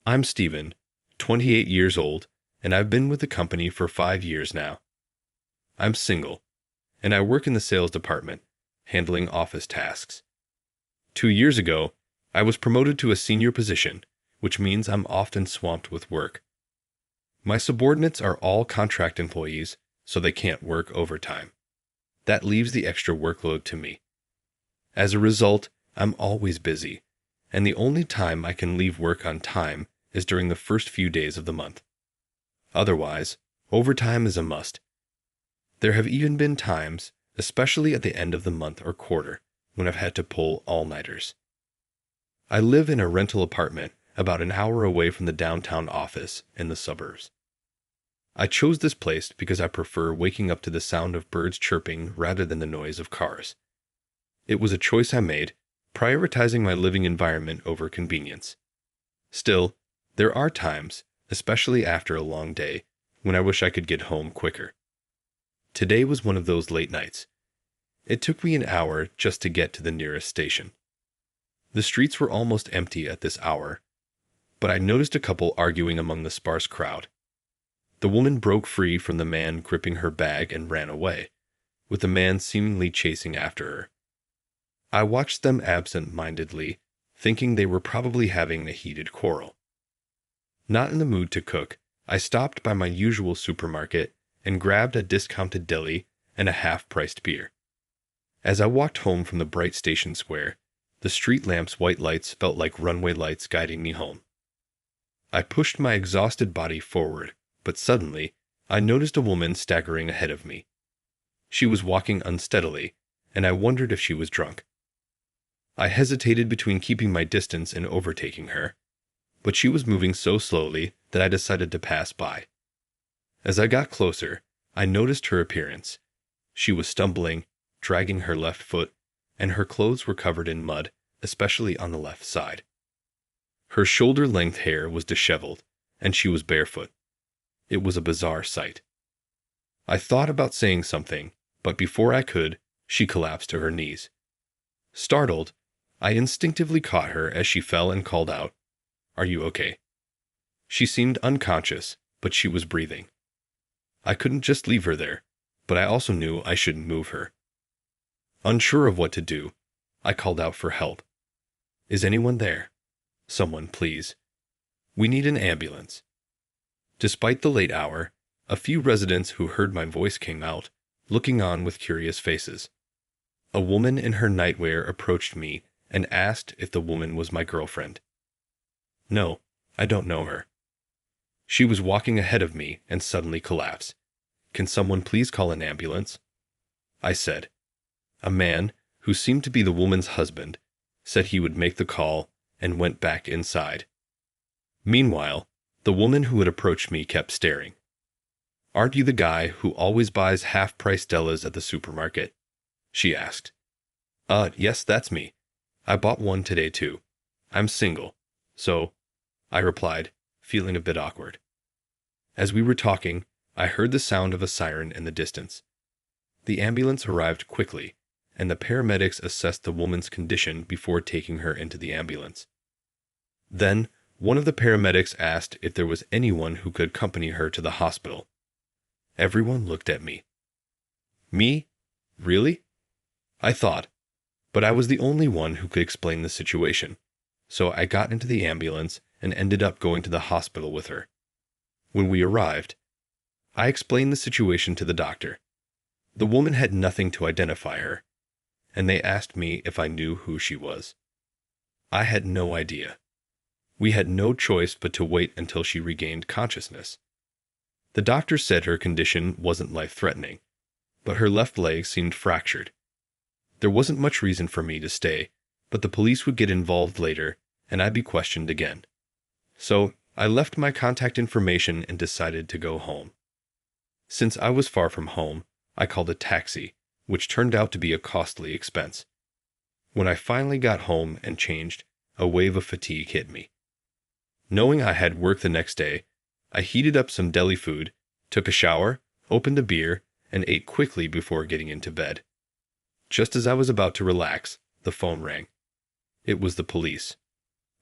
I'm Steven, 28 years old, and I've been with the company for 5 years now. I'm single, and I work in the sales department, handling office tasks. 2 years ago, I was promoted to a senior position, which means I'm often swamped with work. My subordinates are all contract employees, so they can't work overtime. That leaves the extra workload to me. As a result, I'm always busy, and the only time I can leave work on time is during the first few days of the month. Otherwise, overtime is a must. There have even been times, especially at the end of the month or quarter, when I've had to pull all-nighters. I live in a rental apartment about an hour away from the downtown office in the suburbs. I chose this place because I prefer waking up to the sound of birds chirping rather than the noise of cars. It was a choice I made, prioritizing my living environment over convenience. Still, there are times, especially after a long day, when I wish I could get home quicker. Today was one of those late nights. It took me an hour just to get to the nearest station. The streets were almost empty at this hour, but I noticed a couple arguing among the sparse crowd. The woman broke free from the man gripping her bag and ran away, with the man seemingly chasing after her. I watched them absent-mindedly, thinking they were probably having a heated quarrel. Not in the mood to cook, I stopped by my usual supermarket and grabbed a discounted deli and a half-priced beer. As I walked home from the bright station square, the street lamps' white lights felt like runway lights guiding me home. I pushed my exhausted body forward, but suddenly, I noticed a woman staggering ahead of me. She was walking unsteadily, and I wondered if she was drunk. I hesitated between keeping my distance and overtaking her, but she was moving so slowly that I decided to pass by. As I got closer, I noticed her appearance. She was stumbling, dragging her left foot, and her clothes were covered in mud, especially on the left side. Her shoulder-length hair was disheveled, and she was barefoot. It was a bizarre sight. I thought about saying something, but before I could, she collapsed to her knees. Startled, I instinctively caught her as she fell and called out, "Are you okay?" She seemed unconscious, but she was breathing. I couldn't just leave her there, but I also knew I shouldn't move her. Unsure of what to do, I called out for help. "Is anyone there? Someone, please. We need an ambulance." Despite the late hour, a few residents who heard my voice came out, looking on with curious faces. A woman in her nightwear approached me and asked if the woman was my girlfriend. "No, I don't know her." She was walking ahead of me and suddenly collapsed. "Can someone please call an ambulance?" I said. A man, who seemed to be the woman's husband, said he would make the call and went back inside. Meanwhile, the woman who had approached me kept staring. "Aren't you the guy who always buys half-price Dellas at the supermarket?" she asked. Yes, that's me. I bought one today too. I'm single, so," I replied, feeling a bit awkward. As we were talking, I heard the sound of a siren in the distance. The ambulance arrived quickly, and the paramedics assessed the woman's condition before taking her into the ambulance. Then, one of the paramedics asked if there was anyone who could accompany her to the hospital. Everyone looked at me. Me? Really? I thought, but I was the only one who could explain the situation, so I got into the ambulance and ended up going to the hospital with her. When we arrived, I explained the situation to the doctor. The woman had nothing to identify her, and they asked me if I knew who she was. I had no idea. We had no choice but to wait until she regained consciousness. The doctor said her condition wasn't life-threatening, but her left leg seemed fractured. There wasn't much reason for me to stay, but the police would get involved later, and I'd be questioned again. So I left my contact information and decided to go home. Since I was far from home, I called a taxi, which turned out to be a costly expense. When I finally got home and changed, a wave of fatigue hit me. Knowing I had work the next day, I heated up some deli food, took a shower, opened a beer, and ate quickly before getting into bed. Just as I was about to relax, the phone rang. It was the police.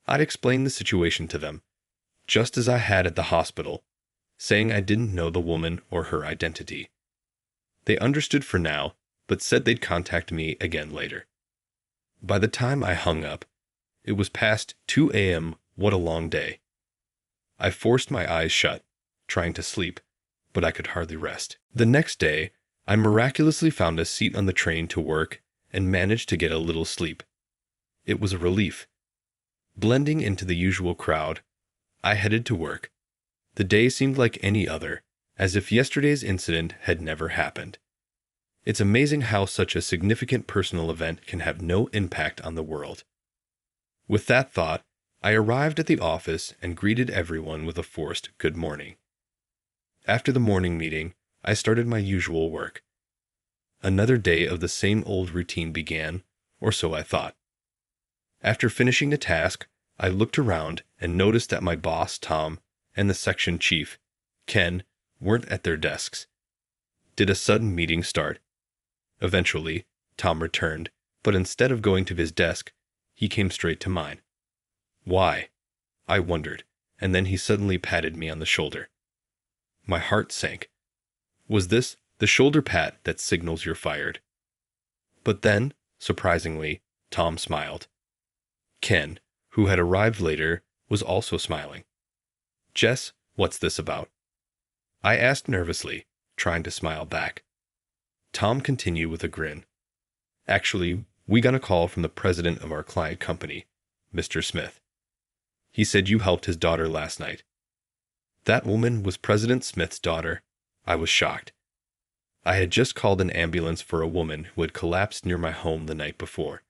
I'd explained the situation to them. just as I had at the hospital, saying I didn't know the woman or her identity. They understood for now, but said they'd contact me again later. By the time I hung up, it was past 2 a.m. What a long day. I forced my eyes shut, trying to sleep, but I could hardly rest. The next day, I miraculously found a seat on the train to work and managed to get a little sleep. It was a relief. Blending into the usual crowd, I headed to work. The day seemed like any other, as if yesterday's incident had never happened. It's amazing how such a significant personal event can have no impact on the world. With that thought, I arrived at the office and greeted everyone with a forced good morning. After the morning meeting, I started my usual work. Another day of the same old routine began, or so I thought. After finishing the task, I looked around and noticed that my boss, Tom, and the section chief, Ken, weren't at their desks. Did a sudden meeting start? Eventually, Tom returned, but instead of going to his desk, he came straight to mine. Why? I wondered, and then he suddenly patted me on the shoulder. My heart sank. Was this the shoulder pat that signals you're fired? But then, surprisingly, Tom smiled. Ken, who had arrived later, was also smiling. Jess, what's this about? I asked nervously, trying to smile back. Tom continued with a grin. Actually, we got a call from the president of our client company, Mr. Smith. He said you helped his daughter last night. That woman was President Smith's daughter. I was shocked. I had just called an ambulance for a woman who had collapsed near my home the night before.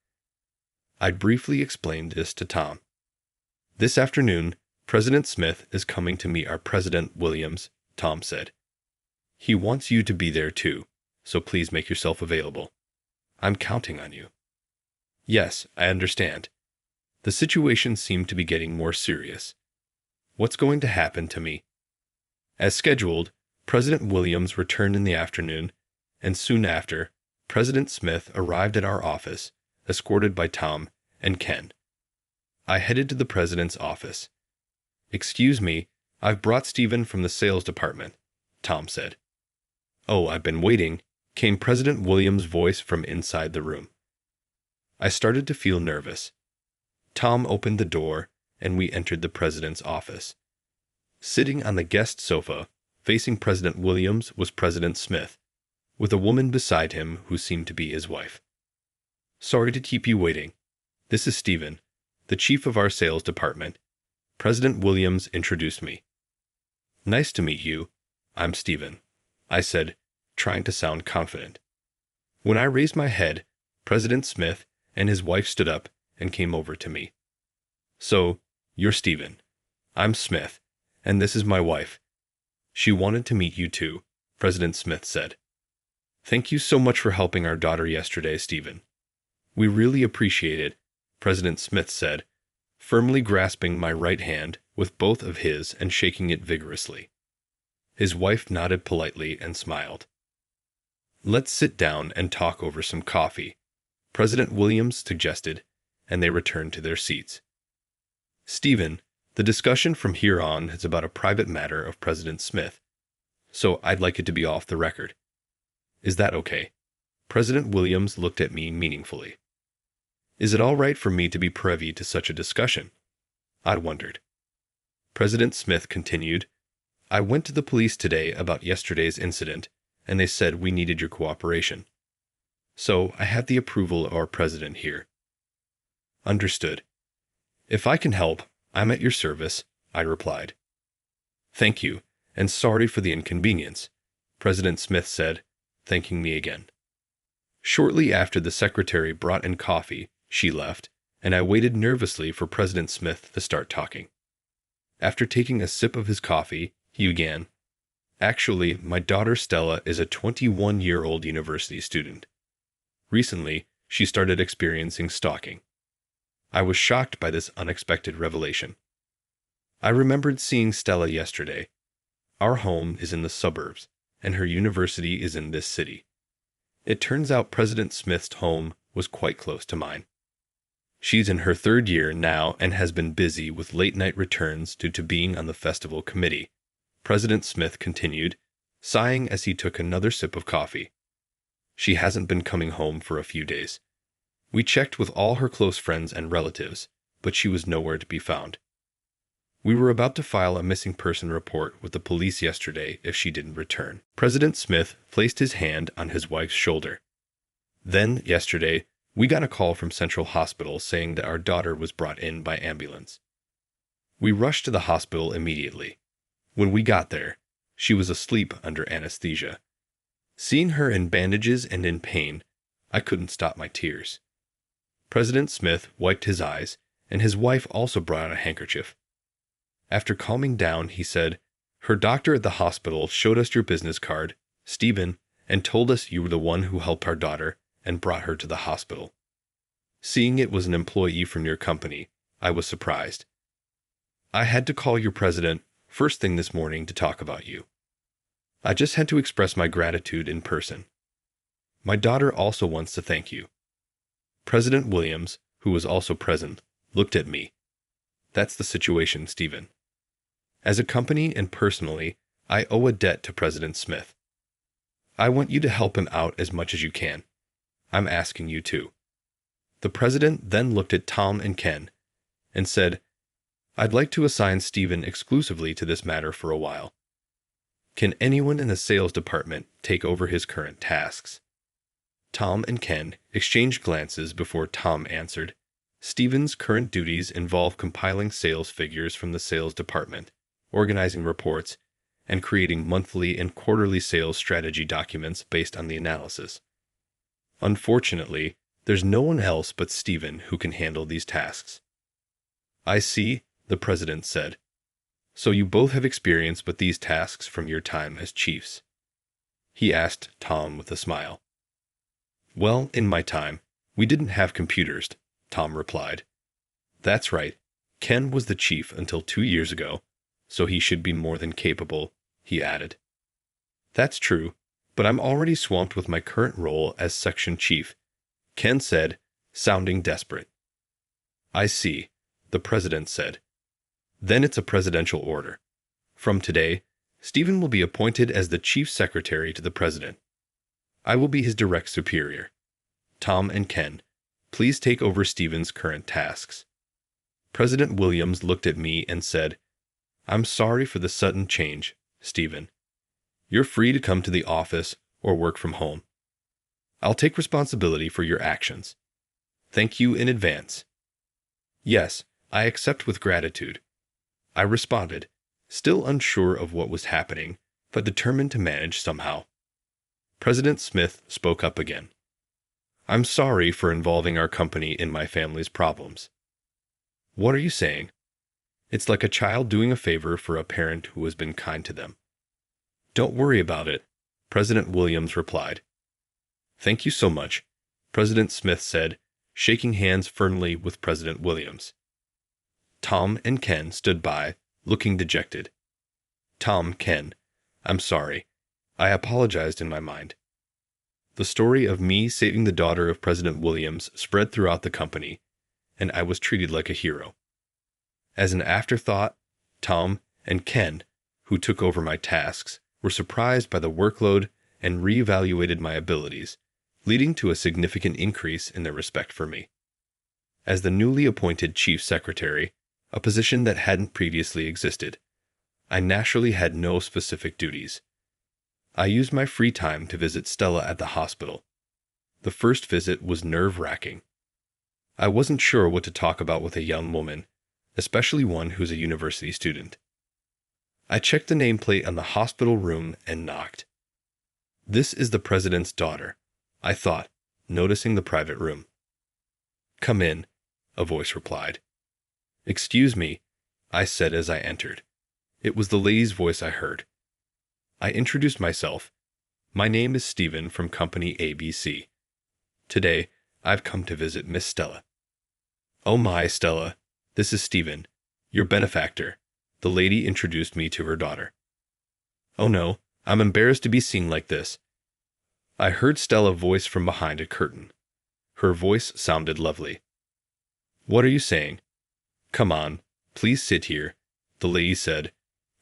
I briefly explained this to Tom. This afternoon, President Smith is coming to meet our President Williams, Tom said. He wants you to be there too, so please make yourself available. I'm counting on you. Yes, I understand. The situation seemed to be getting more serious. What's going to happen to me? As scheduled, President Williams returned in the afternoon, and soon after, President Smith arrived at our office, escorted by Tom and Ken. I headed to the president's office. Excuse me, I've brought Stephen from the sales department, Tom said. Oh, I've been waiting, came President Williams' voice from inside the room. I started to feel nervous. Tom opened the door, and we entered the president's office. Sitting on the guest sofa, facing President Williams, was President Smith, with a woman beside him who seemed to be his wife. Sorry to keep you waiting. This is Stephen, the chief of our sales department. President Williams introduced me. Nice to meet you. I'm Stephen, I said, trying to sound confident. When I raised my head, President Smith and his wife stood up and came over to me. So, you're Stephen. I'm Smith, and this is my wife. She wanted to meet you too, President Smith said. Thank you so much for helping our daughter yesterday, Stephen. We really appreciate it, President Smith said, firmly grasping my right hand with both of his and shaking it vigorously. His wife nodded politely and smiled. Let's sit down and talk over some coffee, President Williams suggested, and they returned to their seats. Stephen, the discussion from here on is about a private matter of President Smith, so I'd like it to be off the record. Is that okay? President Williams looked at me meaningfully. Is it all right for me to be privy to such a discussion? I wondered. President Smith continued, I went to the police today about yesterday's incident, and they said we needed your cooperation. So I have the approval of our president here. Understood. If I can help, I'm at your service, I replied. Thank you, and sorry for the inconvenience, President Smith said, thanking me again. Shortly after the secretary brought in coffee, she left, and I waited nervously for President Smith to start talking. After taking a sip of his coffee, he began, Actually, my daughter Stella is a 21-year-old university student. Recently, she started experiencing stalking. I was shocked by this unexpected revelation. I remembered seeing Stella yesterday. Our home is in the suburbs, and her university is in this city. It turns out President Smith's home was quite close to mine. She's in her third year now and has been busy with late-night returns due to being on the festival committee, President Smith continued, sighing as he took another sip of coffee. She hasn't been coming home for a few days. We checked with all her close friends and relatives, but she was nowhere to be found. We were about to file a missing person report with the police yesterday if she didn't return. President Smith placed his hand on his wife's shoulder. Then, yesterday, we got a call from Central Hospital saying that our daughter was brought in by ambulance. We rushed to the hospital immediately. When we got there, she was asleep under anesthesia. Seeing her in bandages and in pain, I couldn't stop my tears. President Smith wiped his eyes, and his wife also brought out a handkerchief. After calming down, he said, "Her doctor at the hospital showed us your business card, Stephen, and told us you were the one who helped our daughter and brought her to the hospital. Seeing it was an employee from your company, I was surprised. I had to call your president first thing this morning to talk about you. I just had to express my gratitude in person. My daughter also wants to thank you." President Williams, who was also present, looked at me. "That's the situation, Stephen. As a company and personally, I owe a debt to President Smith. I want you to help him out as much as you can. I'm asking you to." The president then looked at Tom and Ken and said, "I'd like to assign Stephen exclusively to this matter for a while. Can anyone in the sales department take over his current tasks?" Tom and Ken exchanged glances before Tom answered, "Stephen's current duties involve compiling sales figures from the sales department, organizing reports, and creating monthly and quarterly sales strategy documents based on the analysis. Unfortunately, there's no one else but Stephen who can handle these tasks." "I see," the president said. "So you both have experience with these tasks from your time as chiefs?" he asked Tom with a smile. "Well, in my time, we didn't have computers," Tom replied. "That's right. Ken was the chief until 2 years ago, so he should be more than capable," he added. "That's true, but I'm already swamped with my current role as section chief," Ken said, sounding desperate. "I see," the president said. "Then it's a presidential order. From today, Stephen will be appointed as the chief secretary to the president. I will be his direct superior. Tom and Ken, please take over Stephen's current tasks." President Williams looked at me and said, "I'm sorry for the sudden change, Stephen. You're free to come to the office or work from home. I'll take responsibility for your actions. Thank you in advance." "Yes, I accept with gratitude," I responded, still unsure of what was happening, but determined to manage somehow. President Smith spoke up again. "I'm sorry for involving our company in my family's problems." "What are you saying?" "It's like a child doing a favor for a parent who has been kind to them." "Don't worry about it," President Williams replied. "Thank you so much," President Smith said, shaking hands firmly with President Williams. Tom and Ken stood by, looking dejected. Ken, "I'm sorry. I apologized in my mind." The story of me saving the daughter of President Williams spread throughout the company, and I was treated like a hero. As an afterthought, Tom and Ken, who took over my tasks, were surprised by the workload and reevaluated my abilities, leading to a significant increase in their respect for me. As the newly appointed chief secretary, a position that hadn't previously existed, I naturally had no specific duties. I used my free time to visit Stella at the hospital. The first visit was nerve-wracking. I wasn't sure what to talk about with a young woman, especially one who's a university student. I checked the nameplate on the hospital room and knocked. "This is the president's daughter," I thought, noticing the private room. "Come in," a voice replied. "Excuse me," I said as I entered. It was the lady's voice I heard. I introduced myself. "My name is Stephen from Company ABC. Today, I've come to visit Miss Stella." "Oh my, Stella, this is Stephen, your benefactor," the lady introduced me to her daughter. "Oh no, I'm embarrassed to be seen like this." I heard Stella voice from behind a curtain. Her voice sounded lovely. What are you saying? Come on, please sit here, the lady said,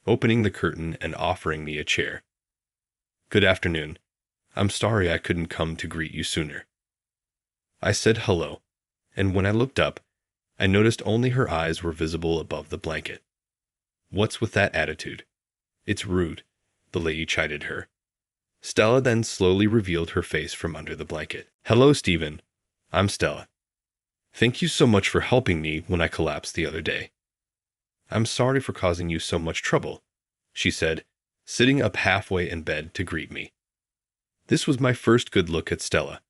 opening the curtain and offering me a chair. Good afternoon. I'm sorry I couldn't come to greet you sooner. I said hello, and when I looked up, I noticed only her eyes were visible above the blanket. What's with that attitude? It's rude, the lady chided her. Stella then slowly revealed her face from under the blanket. Hello, Stephen. I'm Stella. Thank you so much for helping me when I collapsed the other day. I'm sorry for causing you so much trouble, she said, sitting up halfway in bed to greet me. This was my first good look at Stella.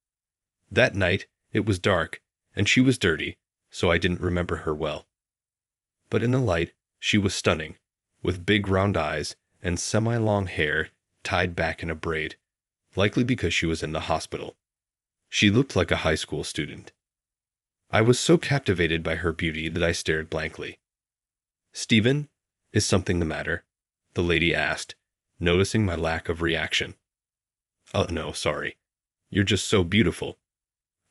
That night, it was dark, and she was dirty, so I didn't remember her well. But in the light, she was stunning, with big round eyes and semi-long hair tied back in a braid, likely because she was in the hospital. She looked like a high school student. I was so captivated by her beauty that I stared blankly. Stephen, is something the matter? The lady asked, noticing my lack of reaction. Oh, no, sorry. You're just so beautiful.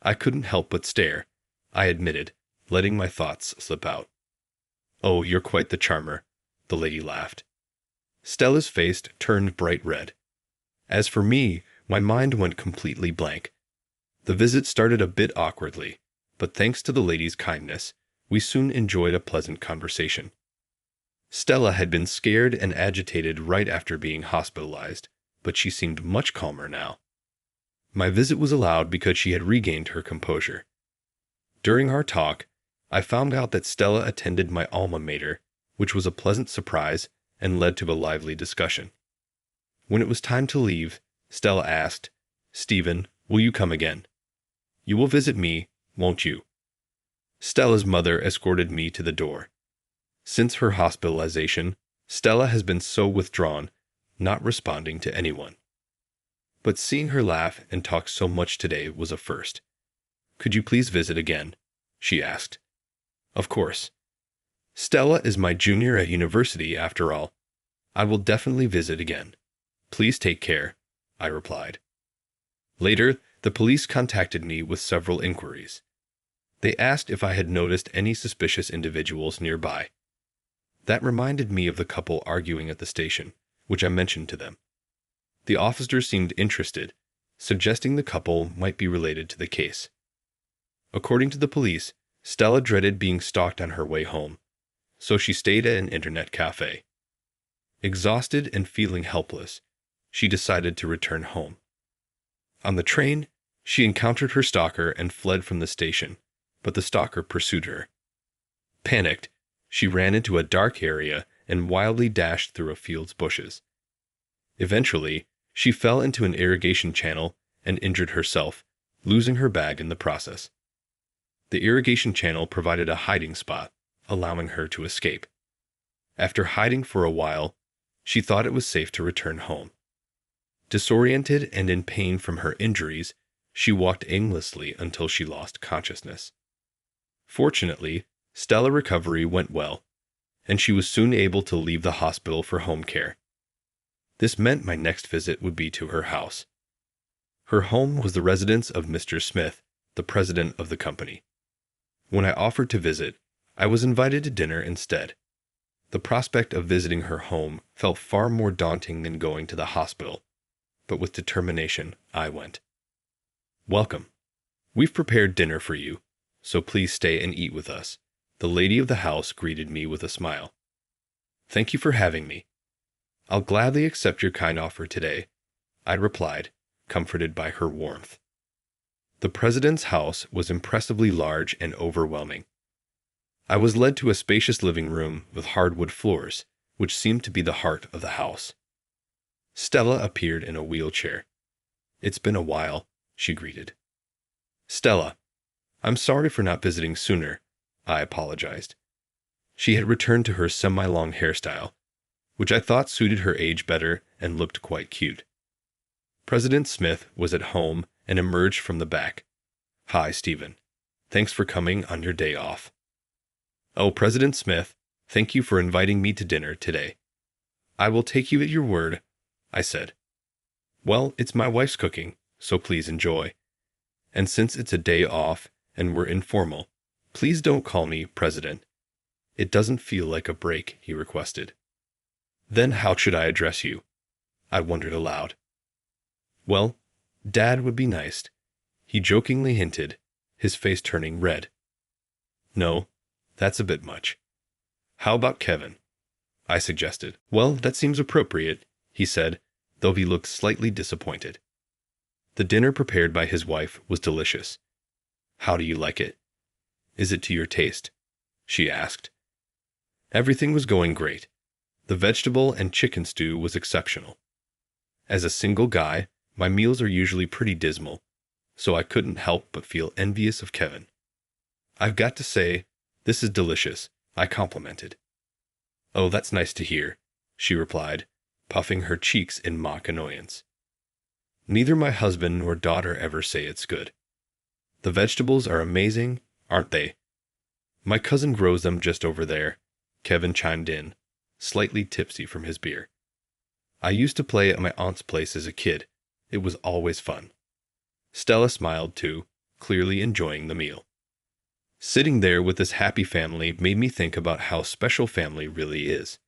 I couldn't help but stare, I admitted, letting my thoughts slip out. Oh, you're quite the charmer, the lady laughed. Stella's face turned bright red. As for me, my mind went completely blank. The visit started a bit awkwardly, but thanks to the lady's kindness, we soon enjoyed a pleasant conversation. Stella had been scared and agitated right after being hospitalized, but she seemed much calmer now. My visit was allowed because she had regained her composure. During our talk, I found out that Stella attended my alma mater, which was a pleasant surprise and led to a lively discussion. When it was time to leave, Stella asked, Stephen, will you come again? You will visit me, won't you? Stella's mother escorted me to the door. Since her hospitalization, Stella has been so withdrawn, not responding to anyone. But seeing her laugh and talk so much today was a first. Could you please visit again? She asked. Of course. Stella is my junior at university after all. I will definitely visit again. Please take care, I replied. Later, the police contacted me with several inquiries. They asked if I had noticed any suspicious individuals nearby. That reminded me of the couple arguing at the station, which I mentioned to them. The officer seemed interested, suggesting the couple might be related to the case. According to the police, Stella dreaded being stalked on her way home, so she stayed at an internet cafe. Exhausted and feeling helpless, she decided to return home. On the train, she encountered her stalker and fled from the station, but the stalker pursued her. Panicked, she ran into a dark area and wildly dashed through a field's bushes. Eventually, she fell into an irrigation channel and injured herself, losing her bag in the process. The irrigation channel provided a hiding spot, allowing her to escape. After hiding for a while, she thought it was safe to return home. Disoriented and in pain from her injuries, she walked aimlessly until she lost consciousness. Fortunately, Stella's recovery went well, and she was soon able to leave the hospital for home care. This meant my next visit would be to her house. Her home was the residence of Mr. Smith, the president of the company. When I offered to visit, I was invited to dinner instead. The prospect of visiting her home felt far more daunting than going to the hospital, but with determination, I went. Welcome. We've prepared dinner for you, so please stay and eat with us. The lady of the house greeted me with a smile. Thank you for having me. I'll gladly accept your kind offer today, I replied, comforted by her warmth. The president's house was impressively large and overwhelming. I was led to a spacious living room with hardwood floors, which seemed to be the heart of the house. Stella appeared in a wheelchair. It's been a while, she greeted. Stella, I'm sorry for not visiting sooner, I apologized. She had returned to her semi-long hairstyle, which I thought suited her age better and looked quite cute. President Smith was at home and emerged from the back. Hi, Stephen. Thanks for coming on your day off. Oh, President Smith, thank you for inviting me to dinner today. I will take you at your word, I said. Well, it's my wife's cooking, so please enjoy. And since it's a day off and we're informal, Please don't call me President. It doesn't feel like a break, he requested. Then how should I address you? I wondered aloud. Well, Dad would be nice, he jokingly hinted, his face turning red. No, that's a bit much. How about Kevin? I suggested. Well, that seems appropriate, he said, though he looked slightly disappointed. The dinner prepared by his wife was delicious. How do you like it? Is it to your taste? She asked. Everything was going great. The vegetable and chicken stew was exceptional. As a single guy, my meals are usually pretty dismal, so I couldn't help but feel envious of Kevin. I've got to say, this is delicious, I complimented. Oh, that's nice to hear, she replied, puffing her cheeks in mock annoyance. Neither my husband nor daughter ever say it's good. The vegetables are amazing, aren't they? My cousin grows them just over there, Kevin chimed in, slightly tipsy from his beer. I used to play at my aunt's place as a kid. It was always fun. Stella smiled too, clearly enjoying the meal. Sitting there with this happy family made me think about how special family really is.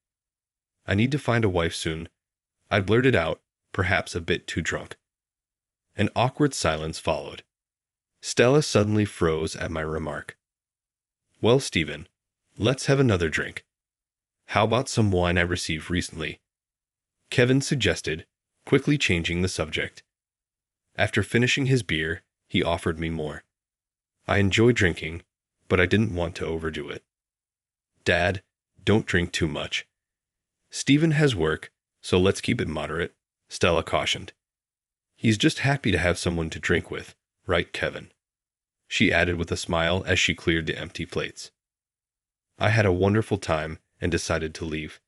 I need to find a wife soon. I blurted out, perhaps a bit too drunk. An awkward silence followed. Stella suddenly froze at my remark. Well, Stephen, let's have another drink. How about some wine I received recently? Kevin suggested, quickly changing the subject. After finishing his beer, he offered me more. I enjoy drinking, but I didn't want to overdo it. Dad, don't drink too much. Stephen has work, so let's keep it moderate, Stella cautioned. He's just happy to have someone to drink with, right, Kevin? She added with a smile as she cleared the empty plates. I had a wonderful time and decided to leave.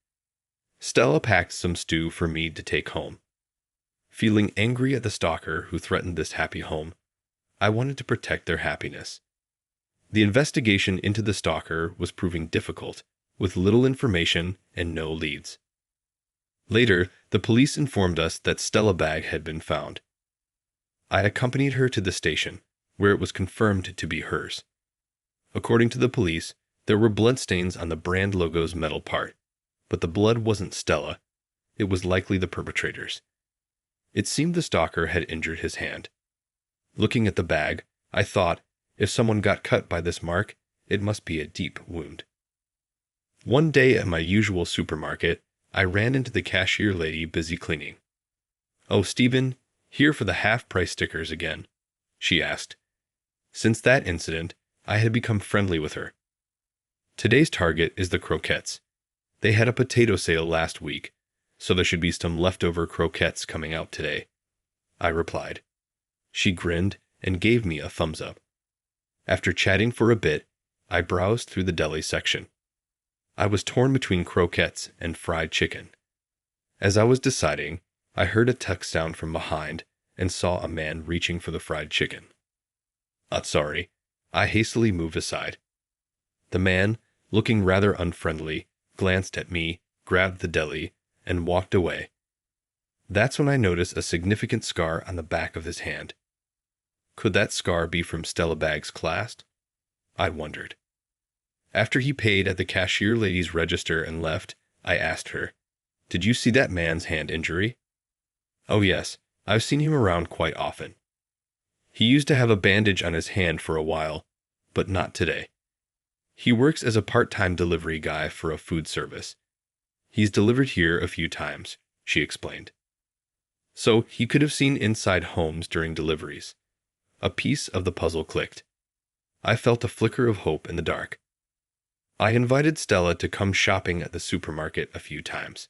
Stella packed some stew for me to take home. Feeling angry at the stalker who threatened this happy home, I wanted to protect their happiness. The investigation into the stalker was proving difficult, with little information and no leads. Later, the police informed us that Stella's bag had been found. I accompanied her to the station, where it was confirmed to be hers. According to the police, there were bloodstains on the brand logo's metal part, but the blood wasn't Stella. It was likely the perpetrator's. It seemed the stalker had injured his hand. Looking at the bag, I thought, if someone got cut by this mark, it must be a deep wound. One day at my usual supermarket, I ran into the cashier lady busy cleaning. Oh, Stephen, here for the half-price stickers again, she asked. Since that incident, I had become friendly with her. Today's target is the croquettes. They had a potato sale last week, so there should be some leftover croquettes coming out today, I replied. She grinned and gave me a thumbs up. After chatting for a bit, I browsed through the deli section. I was torn between croquettes and fried chicken. As I was deciding, I heard a text sound from behind and saw a man reaching for the fried chicken. Sorry, I hastily moved aside. The man, looking rather unfriendly, glanced at me, grabbed the deli, and walked away. That's when I noticed a significant scar on the back of his hand. Could that scar be from Stella Bag's clasp? I wondered. After he paid at the cashier lady's register and left, I asked her, "Did you see that man's hand injury?" "Oh yes, I've seen him around quite often. He used to have a bandage on his hand for a while, but not today. He works as a part-time delivery guy for a food service. He's delivered here a few times," she explained. So he could have seen inside homes during deliveries. A piece of the puzzle clicked. I felt a flicker of hope in the dark. I invited Stella to come shopping at the supermarket a few times.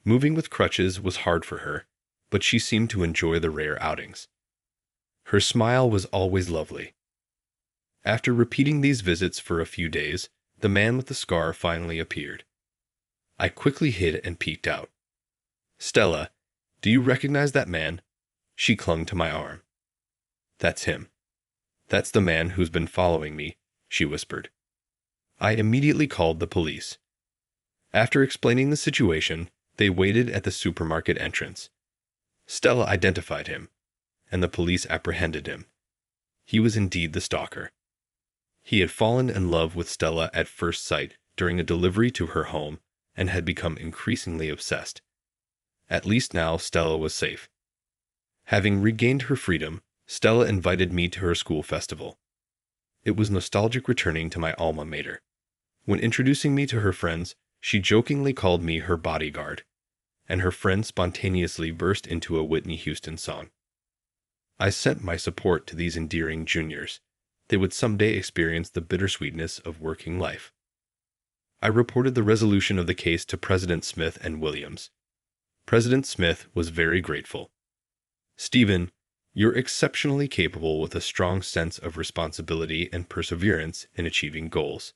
Moving with crutches was hard for her, but she seemed to enjoy the rare outings. Her smile was always lovely. After repeating these visits for a few days, the man with the scar finally appeared. I quickly hid and peeked out. "Stella, do you recognize that man?" She clung to my arm. "That's him. That's the man who's been following me," she whispered. I immediately called the police. After explaining the situation, they waited at the supermarket entrance. Stella identified him, and the police apprehended him. He was indeed the stalker. He had fallen in love with Stella at first sight during a delivery to her home and had become increasingly obsessed. At least now Stella was safe. Having regained her freedom, Stella invited me to her school festival. It was nostalgic returning to my alma mater. When introducing me to her friends, she jokingly called me her bodyguard, and her friends spontaneously burst into a Whitney Houston song. I sent my support to these endearing juniors. They would someday experience the bittersweetness of working life. I reported the resolution of the case to President Smith and Williams. President Smith was very grateful. "Stephen, you're exceptionally capable with a strong sense of responsibility and perseverance in achieving goals.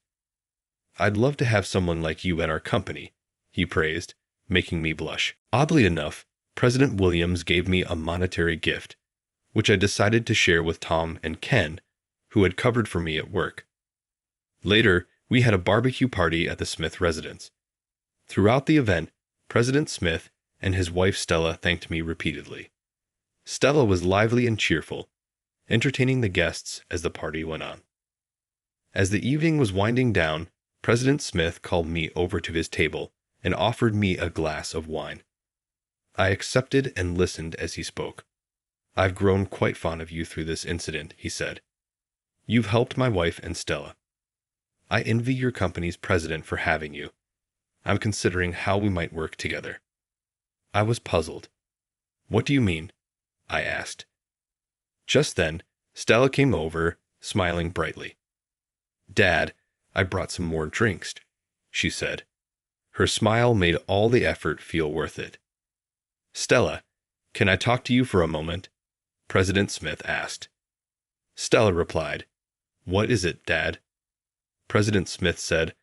I'd love to have someone like you at our company," he praised, making me blush. Oddly enough, President Williams gave me a monetary gift, which I decided to share with Tom and Ken, who had covered for me at work. Later, we had a barbecue party at the Smith residence. Throughout the event, President Smith and his wife Stella thanked me repeatedly. Stella was lively and cheerful, entertaining the guests as the party went on. As the evening was winding down, President Smith called me over to his table and offered me a glass of wine. I accepted and listened as he spoke. "I've grown quite fond of you through this incident," he said. "You've helped my wife and Stella. I envy your company's president for having you. I'm considering how we might work together." I was puzzled. "What do you mean?" I asked. Just then, Stella came over, smiling brightly. "Dad, I brought some more drinks," she said. Her smile made all the effort feel worth it. "Stella, can I talk to you for a moment?" President Smith asked. Stella replied, "What is it, Dad?" President Smith said,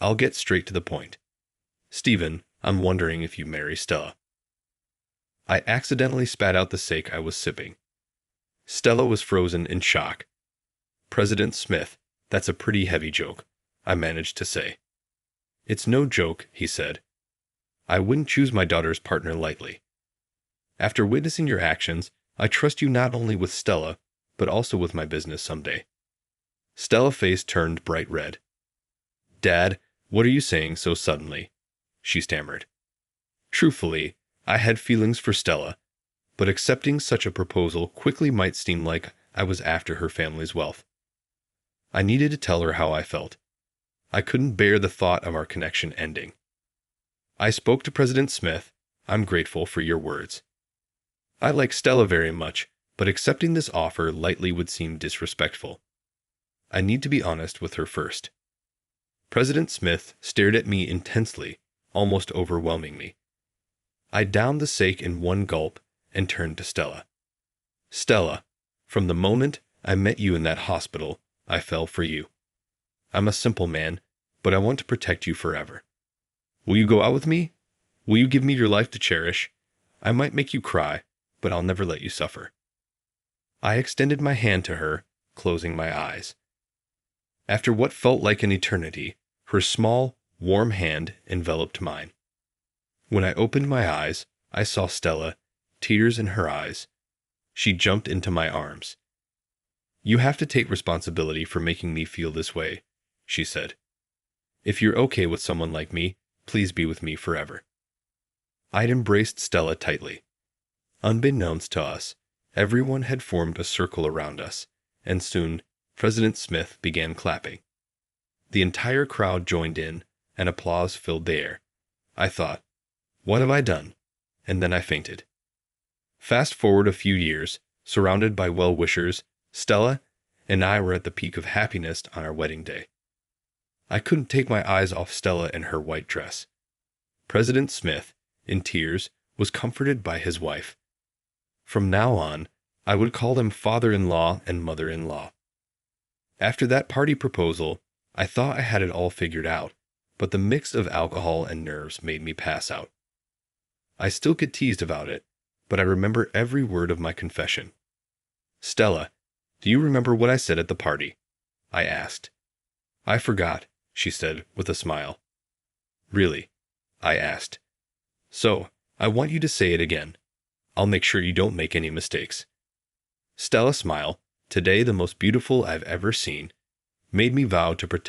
"I'll get straight to the point. Stephen, I'm wondering if you marry Stella." I accidentally spat out the sake I was sipping. Stella was frozen in shock. "President Smith, that's a pretty heavy joke," I managed to say. "It's no joke," he said. "I wouldn't choose my daughter's partner lightly. After witnessing your actions, I trust you not only with Stella, but also with my business someday." Stella's face turned bright red. "Dad, what are you saying so suddenly?" she stammered. Truthfully, I had feelings for Stella, but accepting such a proposal quickly might seem like I was after her family's wealth. I needed to tell her how I felt. I couldn't bear the thought of our connection ending. I spoke to President Smith. "I'm grateful for your words. I like Stella very much, but accepting this offer lightly would seem disrespectful. I need to be honest with her first." President Smith stared at me intensely, almost overwhelming me. I downed the sake in one gulp and turned to Stella. "Stella, from the moment I met you in that hospital, I fell for you. I'm a simple man, but I want to protect you forever. Will you go out with me? Will you give me your life to cherish? I might make you cry, but I'll never let you suffer." I extended my hand to her, closing my eyes. After what felt like an eternity, her small, warm hand enveloped mine. When I opened my eyes, I saw Stella, tears in her eyes. She jumped into my arms. "You have to take responsibility for making me feel this way," she said. "If you're okay with someone like me, please be with me forever." I'd embraced Stella tightly. Unbeknownst to us, everyone had formed a circle around us, and soon President Smith began clapping. The entire crowd joined in, and applause filled the air. I thought, "What have I done?" And then I fainted. Fast forward a few years, surrounded by well-wishers, Stella and I were at the peak of happiness on our wedding day. I couldn't take my eyes off Stella in her white dress. President Smith, in tears, was comforted by his wife. From now on, I would call them father-in-law and mother-in-law. After that party proposal, I thought I had it all figured out, but the mix of alcohol and nerves made me pass out. I still get teased about it, but I remember every word of my confession. "Stella, do you remember what I said at the party?" I asked. "I forgot," she said with a smile. "Really?" I asked. "So, I want you to say it again. I'll make sure you don't make any mistakes." Stella smiled, "Today the most beautiful I've ever seen. made me vow to protect